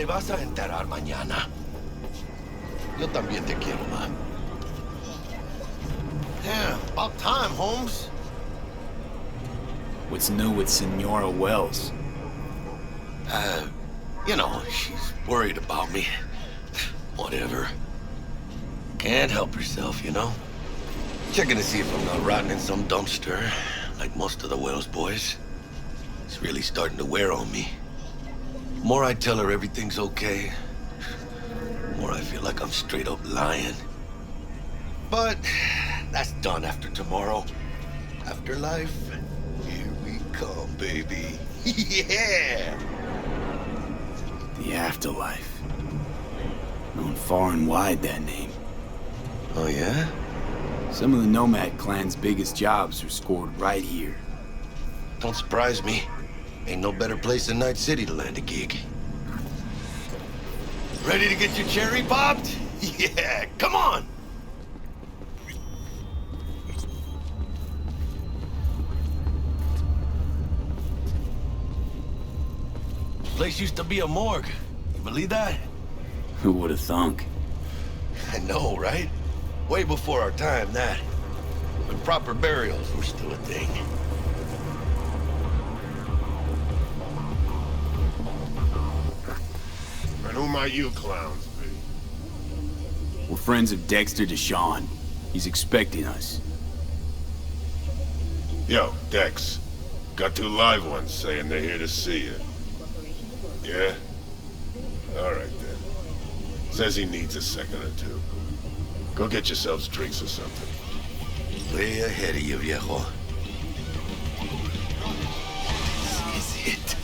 vas a enterar mañana. Yo también te quiero, ma. Yeah, about time, Holmes. What's new with Senora Wells? You know, she's worried about me. Whatever. Can't help herself, you know? Checking to see if I'm not rotting in some dumpster, like most of the Wells boys. It's really starting to wear on me. The more I tell her everything's okay, the more I feel like I'm straight up lying. But that's done after tomorrow. Afterlife, here we come, baby. Yeah! The Afterlife. Known far and wide, that name. Oh, yeah? Some of the Nomad clan's biggest jobs are scored right here. Don't surprise me. Ain't no better place than Night City to land a gig. Ready to get your cherry popped? Yeah, come on! Place used to be a morgue. You believe that? Who would have thunk? I know, right? Way before our time, that. When proper burials were still a thing. And who might you clowns be? We're friends of Dexter DeShawn. He's expecting us. Yo, Dex. Got two live ones saying they're here to see you. Yeah? Alright then. Says he needs a second or two. Go get yourselves drinks or something. Way ahead of you, viejo. This is it.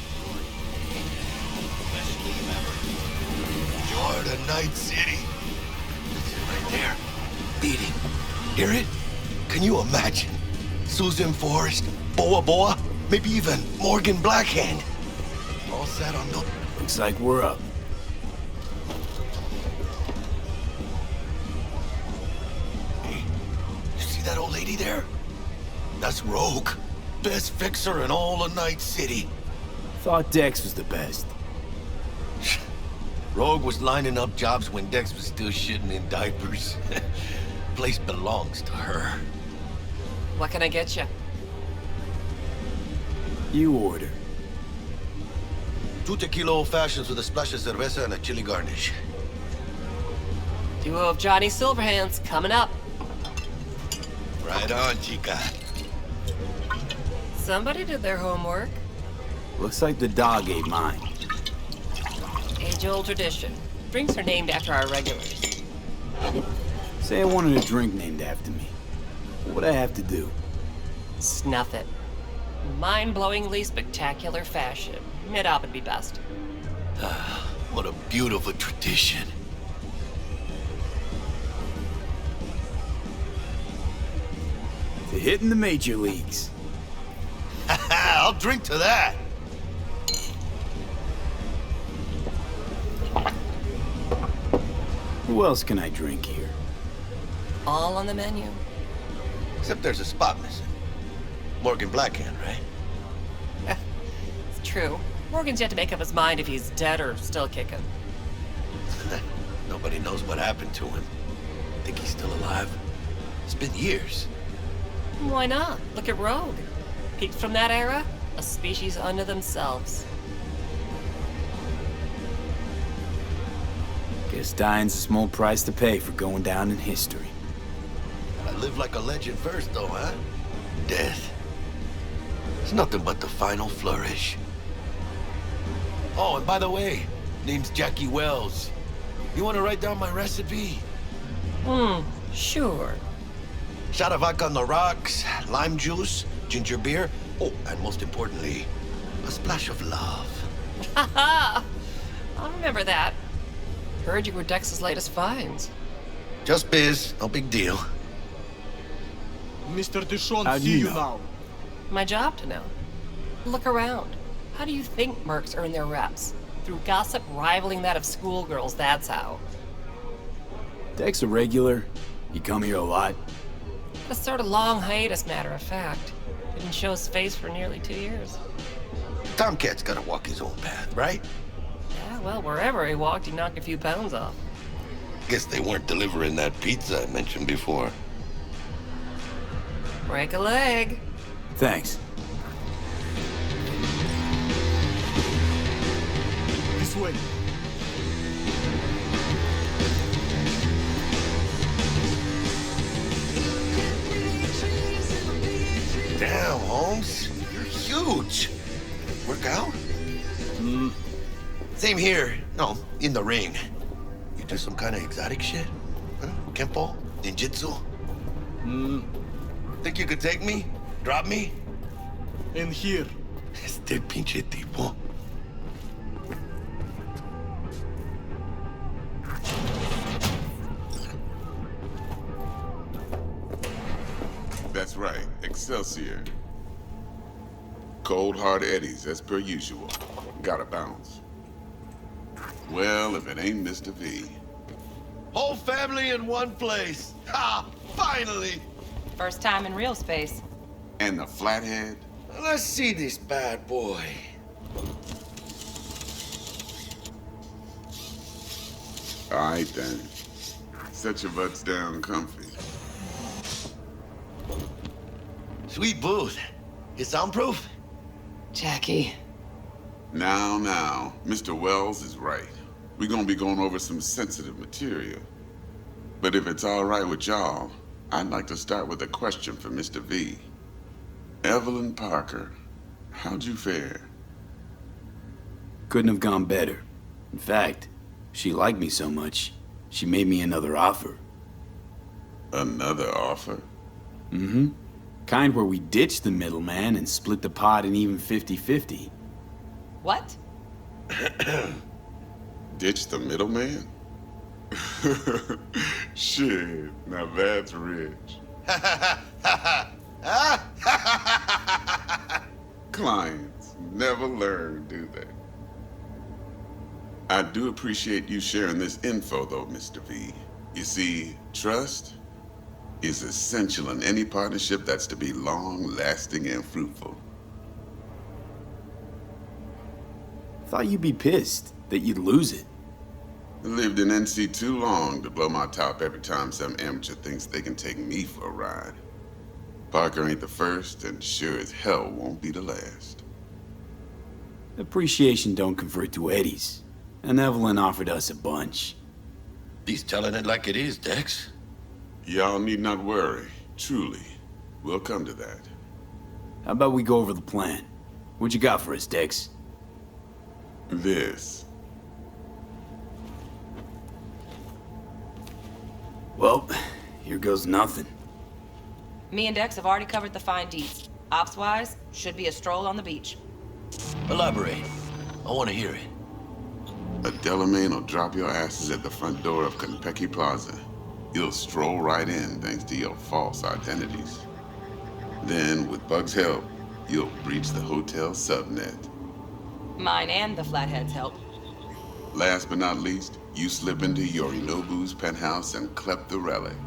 You're the Night City. That's it right there. Beating. Hear it? Can you imagine? Susan Forrest, Boa Boa, maybe even Morgan Blackhand. All sat on no... Looks like we're up. Hey, you see that old lady there? That's Rogue. Best fixer in all of Night City. Thought Dex was the best. Rogue was lining up jobs when Dex was still shitting in diapers. Place belongs to her. What can I get you? You order. 2 tequila old fashions with a splash of cerveza and a chili garnish. Duo of Johnny Silverhands coming up. Right on, chica. Somebody did their homework. Looks like the dog ate mine. Age-old tradition. Drinks are named after our regulars. Say I wanted a drink named after me. What would I have to do? Snuff it. Mind-blowingly spectacular fashion. Mid-op would be best. What a beautiful tradition. To hitting the major leagues. I'll drink to that. Who else can I drink here? All on the menu. Except there's a spot missing. Morgan Blackhand, right? It's true. Morgan's yet to make up his mind if he's dead or still kicking. Nobody knows what happened to him. Think he's still alive? It's been years. Why not? Look at Rogue. Peaks from that era, a species unto themselves. Guess dying's a small price to pay for going down in history. I live like a legend first, though, huh? Death. It's nothing but the final flourish. Oh, and by the way, name's Jackie Wells. You want to write down my recipe? Sure. Shot of vodka on the rocks, lime juice, ginger beer. Oh, and most importantly, a splash of love. Haha! I'll remember that. Heard you were Dex's latest finds. Just biz, no big deal. Mr. DeShawn, How'd see you you know? now. My job to know. Look around. How do you think mercs earn their reps? Through gossip rivaling that of schoolgirls, that's how. Dex a regular? You come here a lot? A sort of long hiatus, matter of fact. Didn't show his face for nearly 2 years. Tomcat's gotta walk his own path, right? Yeah, Well, wherever he walked, he knocked a few pounds off. Guess they weren't delivering that pizza I mentioned before. Break a leg. Thanks. This way. Damn, Holmes. You're huge. Work out? Same here. No, in the ring. You do some kind of exotic shit? Huh? Kempo? Ninjutsu? Think you could take me? Drop me? In here. Este pinche tipo. That's right, Excelsior. Cold hard eddies, as per usual. Gotta bounce. Well, if it ain't Mr. V. Whole family in one place. Ha! Finally! First time in real space. And the flathead? Let's see this bad boy. Alright then. Set your butts down comfy. Sweet booth. You soundproof? Jackie. Now, Mr. Wells is right. We're gonna be going over some sensitive material. But if it's all right with y'all, I'd like to start with a question for Mr. V. Evelyn Parker, how'd you fare? Couldn't have gone better. In fact, she liked me so much, she made me another offer. Another offer? Mm-hmm. Kind where we ditch the middleman and split the pot in even 50-50. What? Ditch the middleman? Shit, now that's rich. Clients never learn, do they? I do appreciate you sharing this info, though, Mr. V. You see, trust is essential in any partnership that's to be long-lasting and fruitful. Thought you'd be pissed that you'd lose it. I lived in NC too long to blow my top every time some amateur thinks they can take me for a ride. Parker ain't the first, and sure as hell won't be the last. Appreciation don't convert to eddies, and Evelyn offered us a bunch. He's telling it like it is, Dex. Y'all need not worry. Truly. We'll come to that. How about we go over the plan? What you got for us, Dex? This. Well, here goes nothing. Me and Dex have already covered the fine deeds. Ops-wise, should be a stroll on the beach. Elaborate. I want to hear it. A Delamain will drop your asses at the front door of Konpeki Plaza. You'll stroll right in thanks to your false identities. Then, with Bug's help, you'll breach the hotel subnet. Mine and the Flathead's help. Last but not least, you slip into Yorinobu's penthouse and clep the relic.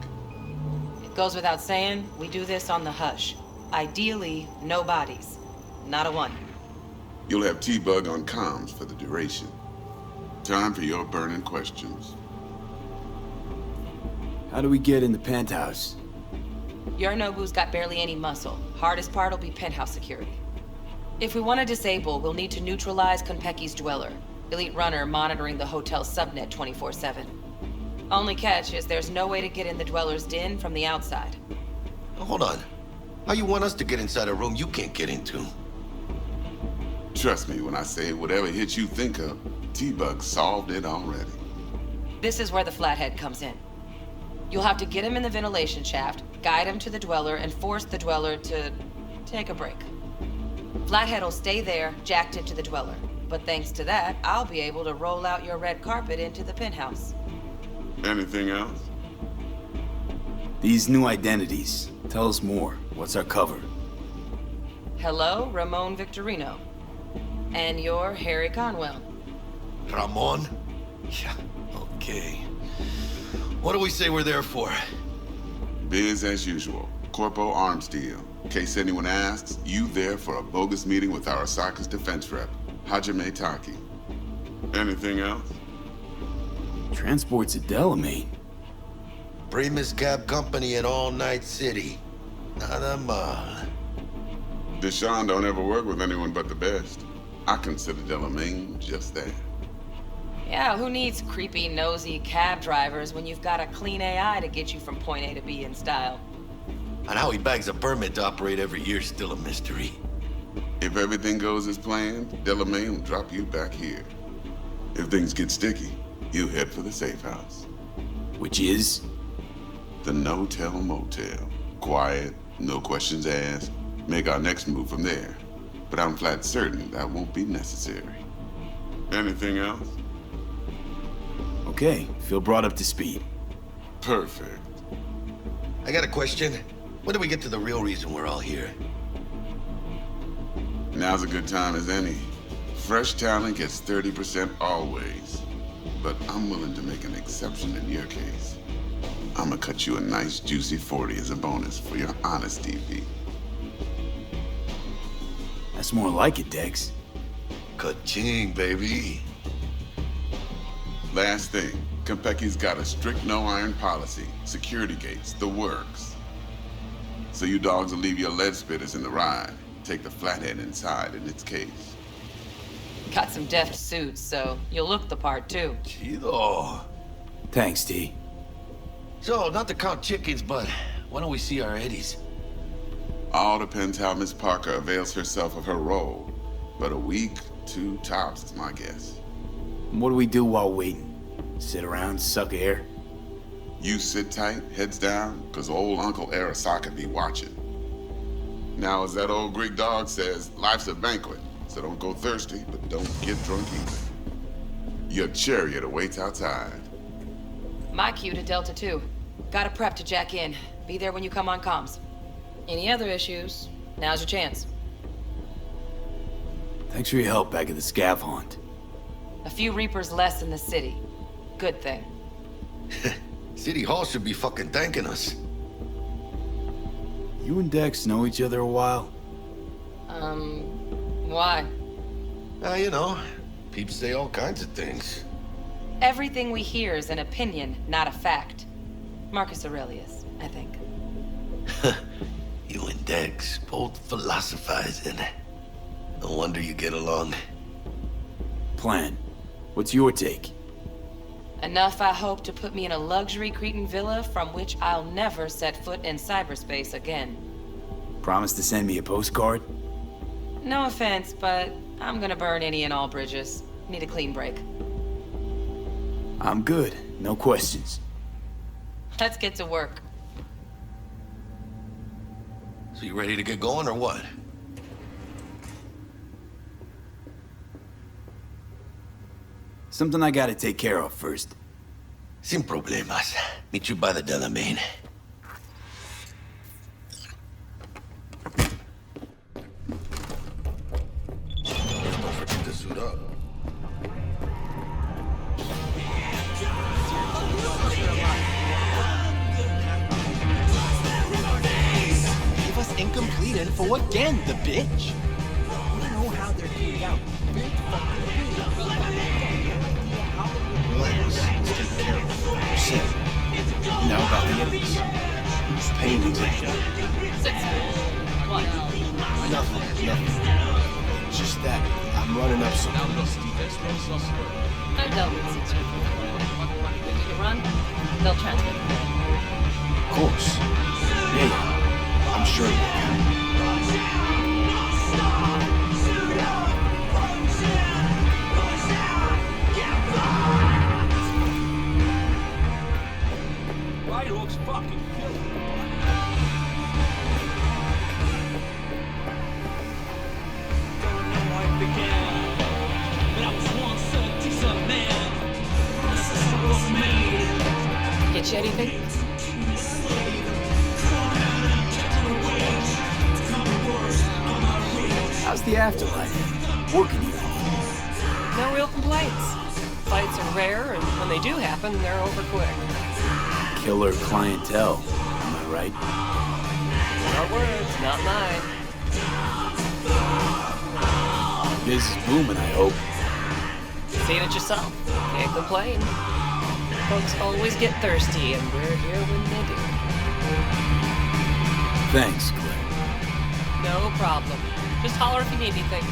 It goes without saying, we do this on the hush. Ideally, no bodies. Not a one. You'll have T-Bug on comms for the duration. Time for your burning questions. How do we get in the penthouse? Yorinobu's got barely any muscle. Hardest part will be penthouse security. If we want to disable, we'll need to neutralize Konpeki's dweller. Elite runner monitoring the hotel's subnet 24/7. Only catch is there's no way to get in the dweller's den from the outside. Hold on. How you want us to get inside a room you can't get into? Trust me when I say whatever hit you think of, T-Bug solved it already. This is where the Flathead comes in. You'll have to get him in the ventilation shaft, guide him to the dweller, and force the dweller to take a break. Flathead will stay there, jacked into the dweller. But thanks to that, I'll be able to roll out your red carpet into the penthouse. Anything else? These new identities. Tell us more. What's our cover? Hello, Ramon Victorino. And you're Harry Conwell. Ramon? Yeah, okay. What do we say we're there for? Biz as usual. Corpo arms deal. In case anyone asks, you there for a bogus meeting with Arasaka's defense rep, Hajime Taki. Anything else? Transports a Delamain. Primus Cab Company in All Night City. Nada mal. DeShawn don't ever work with anyone but the best. I consider Delamain just that. Yeah, who needs creepy, nosy cab drivers when you've got a clean AI to get you from point A to B in style? And how he bags a permit to operate every year is still a mystery. If everything goes as planned, Delamain will drop you back here. If things get sticky, you head for the safe house. Which is? The no-tell motel. Quiet, no questions asked. Make our next move from there. But I'm flat certain that won't be necessary. Anything else? Okay, feel brought up to speed. Perfect. I got a question. When do we get to the real reason we're all here? Now's a good time as any. Fresh talent gets 30% always. But I'm willing to make an exception in your case. I'm gonna cut you a nice juicy 40 as a bonus for your honesty, V. That's more like it, Dex. Ka-ching, baby. Last thing, Konpeki's got a strict no-iron policy. Security gates, the works. So you dogs will leave your lead spitters in the ride. Take the flathead inside in its case. Got some deft suits, so you'll look the part too. Chido. Thanks, T. So, not to count chickens, but why don't we see our Eddies? All depends how Miss Parker avails herself of her role. But a week, 2 tops is my guess. What do we do while waiting? Sit around, suck air? You sit tight, heads down, cause old Uncle Arasaka be watching. Now, as that old Greek dog says, life's a banquet, so don't go thirsty, but don't get drunk either. Your chariot awaits outside. My cue to Delta 2. Gotta prep to jack in. Be there when you come on comms. Any other issues? Now's your chance. Thanks for your help back at the scav haunt. A few Reapers less in the city. Good thing. City Hall should be fucking thanking us. You and Dex know each other a while? Why? You know, peeps say all kinds of things. Everything we hear is an opinion, not a fact. Marcus Aurelius, I think. You and Dex both philosophizing. No wonder you get along. Plan. What's your take? Enough, I hope, to put me in a luxury Cretan villa from which I'll never set foot in cyberspace again. Promise to send me a postcard? No offense, but I'm gonna burn any and all bridges. Need a clean break. I'm good. No questions. Let's get to work. So you ready to get going or what? Something I gotta take care of first. Sin problemas. Meet you by the Delamain. Don't forget to suit up. Give us incomplete info again, the bitch. You know how they're getting out. Big fucking relax. Let's take care of it. Shit. Now about the enemies. Who's paying attention? Nothing. Just that I'm running up some. I've dealt with Caesar. You run, they'll transfer. Of course. Yeah. I'm sure you can. White Oak's fucking killer. Don't know how it began, but I was once a decent man. This is what was made. Get you anything? How's the afterlife? Working here? No real complaints. Fights are rare, and when they do happen, they're over quick. Killer clientele, am I right? Your words, not mine. Business booming, I hope. Seen it yourself. Can't complain. Folks always get thirsty, and we're here when they do. Thanks, Claire. No problem. Just holler if you need anything.